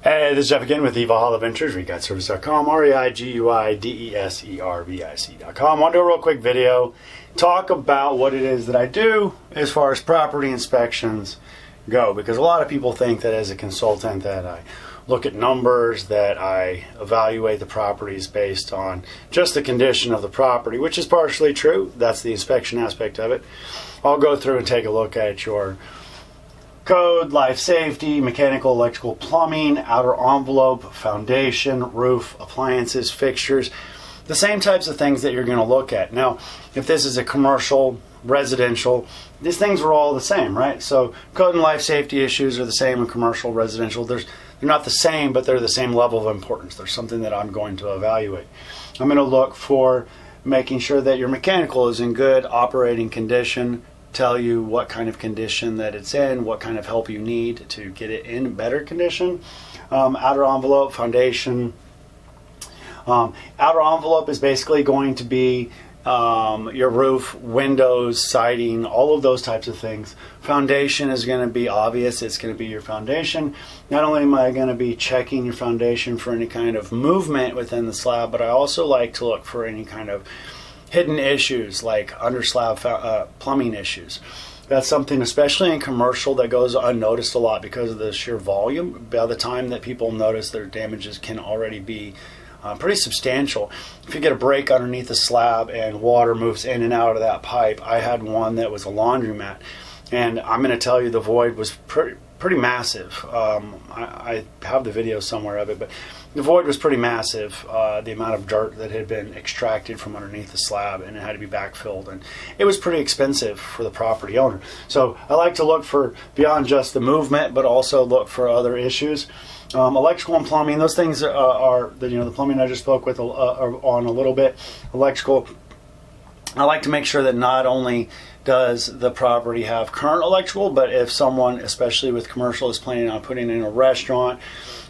Hey, this is Jeff again with Eva Hall Adventures, ReGuideService.com, ReIGUIDESERVIC.com. I want to do a real quick video, talk about what it is that I do as far as property inspections go, because a lot of people think that as a consultant that I look at numbers, that I evaluate the properties based on just the condition of the property, which is partially true. That's the inspection aspect of it. I'll go through and take a look at your code, life safety, mechanical, electrical, plumbing, outer envelope, foundation, roof, appliances, fixtures, the same types of things that you're going to look at. Now, if this is a commercial, residential, these things are all the same, right? So code and life safety issues are the same in commercial, residential. They're not the same, but they're the same level of importance. There's something that I'm going to evaluate. I'm going to look for making sure that your mechanical is in good operating condition, tell you what kind of condition that it's in, what kind of help you need to get it in better condition. Outer envelope, foundation. Outer envelope is basically going to be your roof, windows, siding, all of those types of things. Foundation is going to be obvious. It's going to be your foundation. Not only am I going to be checking your foundation for any kind of movement within the slab, but I also like to look for any kind of hidden issues like under slab plumbing issues. That's something, especially in commercial, that goes unnoticed a lot because of the sheer volume. By the time that people notice, their damages can already be pretty substantial. If you get a break underneath the slab and water moves in and out of that pipe, I had one that was a laundromat, and I'm going to tell you the void was pretty massive. I have the video somewhere of it, but the void was pretty massive, the amount of dirt that had been extracted from underneath the slab, and it had to be backfilled, and it was pretty expensive for the property owner. So I like to look for beyond just the movement, but also look for other issues. Electrical and plumbing, those things are the plumbing I just spoke with on a little bit. Electrical, I like to make sure that not only does the property have current electrical, but if someone, especially with commercial, is planning on putting in a restaurant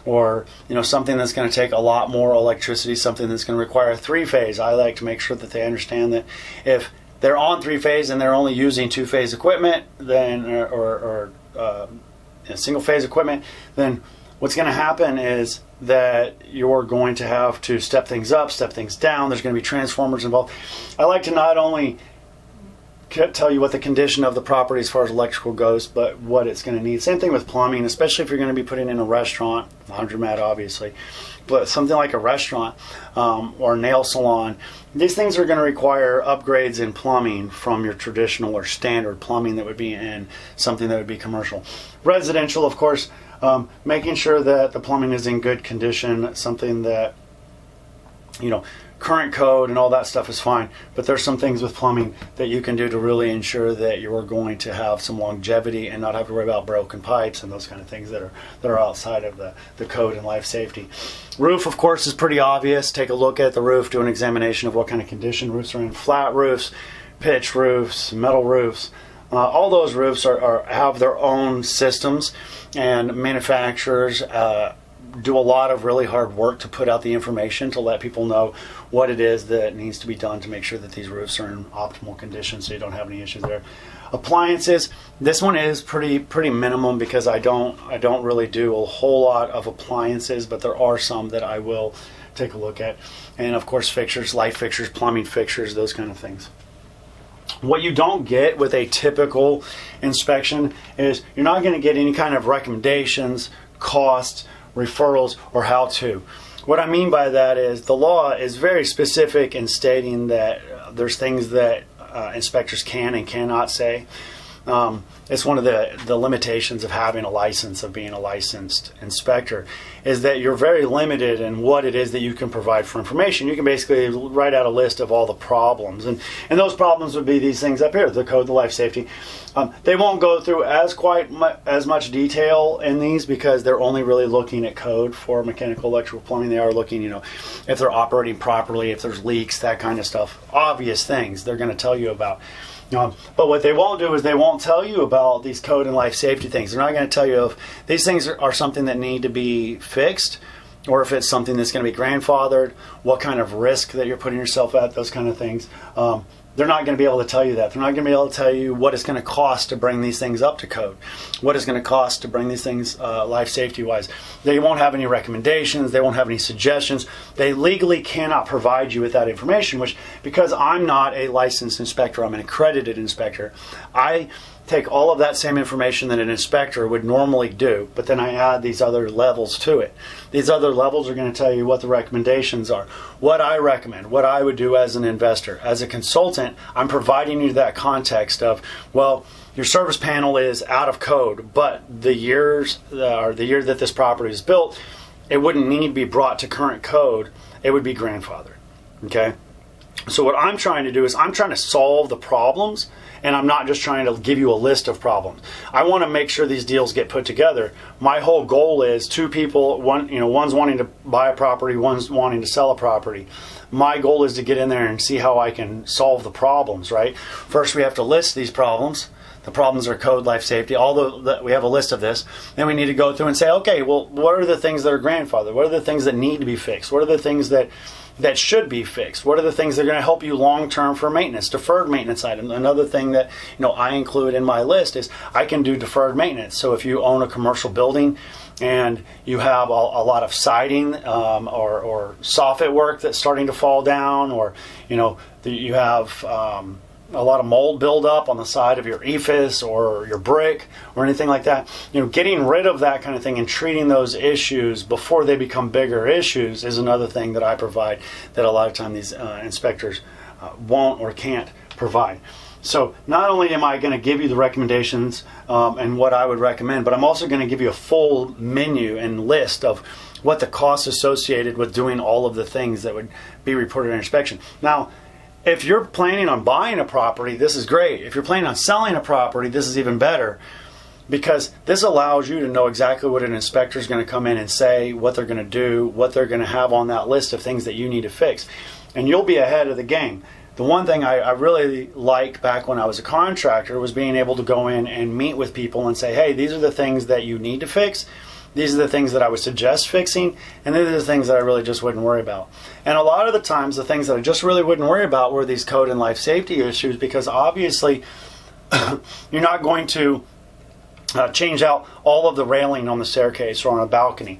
or something that's going to take a lot more electricity, something that's going to require a three-phase, I like to make sure that they understand that if they're on three-phase and they're only using two-phase equipment, then or single-phase equipment, then what's going to happen is that you're going to have to step things up, step things down. There's going to be transformers involved. I like to not only tell you what the condition of the property as far as electrical goes, but what it's going to need. Same thing with plumbing, especially if you're going to be putting in a restaurant, laundromat obviously, but something like a restaurant or a nail salon. These things are going to require upgrades in plumbing from your traditional or standard plumbing that would be in something that would be commercial. Residential, of course, making sure that the plumbing is in good condition, something that, current code and all that stuff is fine, but there's some things with plumbing that you can do to really ensure that you're going to have some longevity and not have to worry about broken pipes and those kind of things that are outside of the code and life safety. Roof, of course, is pretty obvious. Take a look at the roof, do an examination of what kind of condition roofs are in. Flat roofs, pitch roofs, metal roofs. All those roofs have their own systems, and manufacturers do a lot of really hard work to put out the information to let people know what it is that needs to be done to make sure that these roofs are in optimal condition so you don't have any issues there. Appliances, this one is pretty minimum because I don't really do a whole lot of appliances, but there are some that I will take a look at. And of course fixtures, light fixtures, plumbing fixtures, those kind of things. What you don't get with a typical inspection is you're not going to get any kind of recommendations, costs, referrals, or how to. What I mean by that is the law is very specific in stating that there's things that inspectors can and cannot say. It's one of the limitations of having a license, of being a licensed inspector, is that you're very limited in what it is that you can provide for information. You can basically write out a list of all the problems, and those problems would be these things up here, the code, the life safety. They won't go through as much detail in these because they're only really looking at code for mechanical, electrical, plumbing. They are looking, if they're operating properly, if there's leaks, that kind of stuff. Obvious things they're going to tell you about. But what they won't do is they won't tell you about these code and life safety things. They're not going to tell you if these things are something that need to be fixed, or if it's something that's going to be grandfathered, what kind of risk that you're putting yourself at, those kind of things. They're not going to be able to tell you that. They're not going to be able to tell you what it's going to cost to bring these things up to code, what it's going to cost to bring these things life safety wise. They won't have any recommendations. They won't have any suggestions. They legally cannot provide you with that information, which, because I'm not a licensed inspector, I'm an accredited inspector, I take all of that same information that an inspector would normally do, but then I add these other levels to it. These other levels are going to tell you what the recommendations are, what I recommend, what I would do as an investor. As a consultant, I'm providing you that context of, well, your service panel is out of code, but the year that this property is built, it wouldn't need to be brought to current code. It would be grandfathered. Okay? So what I'm trying to do is I'm trying to solve the problems, and I'm not just trying to give you a list of problems. I want to make sure these deals get put together. My whole goal is two people, one's wanting to buy a property, one's wanting to sell a property. My goal is to get in there and see how I can solve the problems, right? First, we have to list these problems. The problems are code, life safety, although we have a list of this. Then we need to go through and say, okay, well, what are the things that are grandfathered? What are the things that need to be fixed? What are the things that should be fixed? What are the things that are going to help you long-term for maintenance, deferred maintenance items? Another thing that I include in my list is I can do deferred maintenance. So if you own a commercial building and you have a lot of siding or soffit work that's starting to fall down, or you have a lot of mold buildup on the side of your ephes or your brick or anything like that, getting rid of that kind of thing and treating those issues before they become bigger issues is another thing that I provide that a lot of times these inspectors won't or can't provide. So not only am I going to give you the recommendations and what I would recommend, but I'm also going to give you a full menu and list of what the costs associated with doing all of the things that would be reported in inspection. Now, if you're planning on buying a property, this is great. If you're planning on selling a property, this is even better, because this allows you to know exactly what an inspector is going to come in and say, what they're going to do, what they're going to have on that list of things that you need to fix. And you'll be ahead of the game. The one thing I really liked back when I was a contractor was being able to go in and meet with people and say, hey, these are the things that you need to fix. These are the things that I would suggest fixing, and these are the things that I really just wouldn't worry about. And a lot of the times, the things that I just really wouldn't worry about were these code and life safety issues, because obviously you're not going to change out all of the railing on the staircase or on a balcony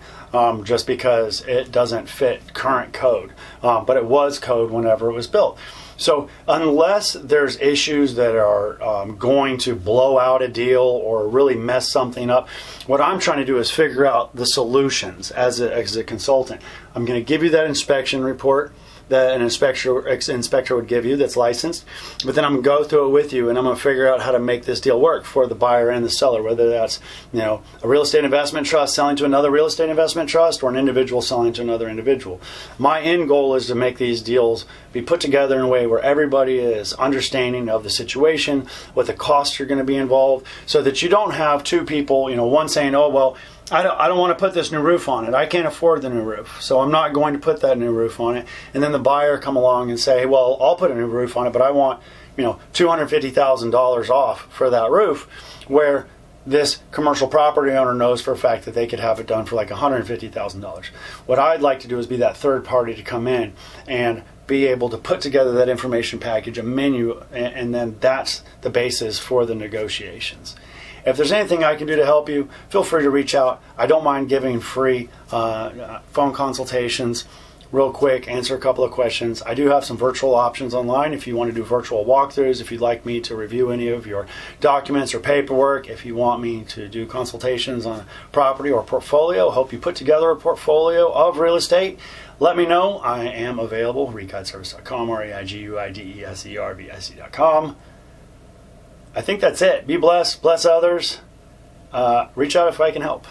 just because it doesn't fit current code. But it was code whenever it was built. So unless there's issues that are going to blow out a deal or really mess something up, what I'm trying to do is figure out the solutions as a consultant. I'm going to give you that inspection report that an inspector would give you that's licensed, but then I'm going to go through it with you, and I'm going to figure out how to make this deal work for the buyer and the seller, whether that's a real estate investment trust selling to another real estate investment trust or an individual selling to another individual. My end goal is to make these deals be put together in a way where everybody is understanding of the situation, what the costs are going to be involved, so that you don't have two people, one saying, oh, well, I don't want to put this new roof on it. I can't afford the new roof, so I'm not going to put that new roof on it. And then the buyer come along and say, well, I'll put a new roof on it, but I want $250,000 off for that roof, where this commercial property owner knows for a fact that they could have it done for like $150,000. What I'd like to do is be that third party to come in and be able to put together that information package, a menu, and then that's the basis for the negotiations. If there's anything I can do to help you, feel free to reach out. I don't mind giving free phone consultations, real quick, answer a couple of questions. I do have some virtual options online if you want to do virtual walkthroughs, if you'd like me to review any of your documents or paperwork, if you want me to do consultations on a property or portfolio, help you put together a portfolio of real estate. Let me know. I am available, reiguideservice.com, reiguideservice.com. I think that's it. Be blessed, bless others. Reach out if I can help.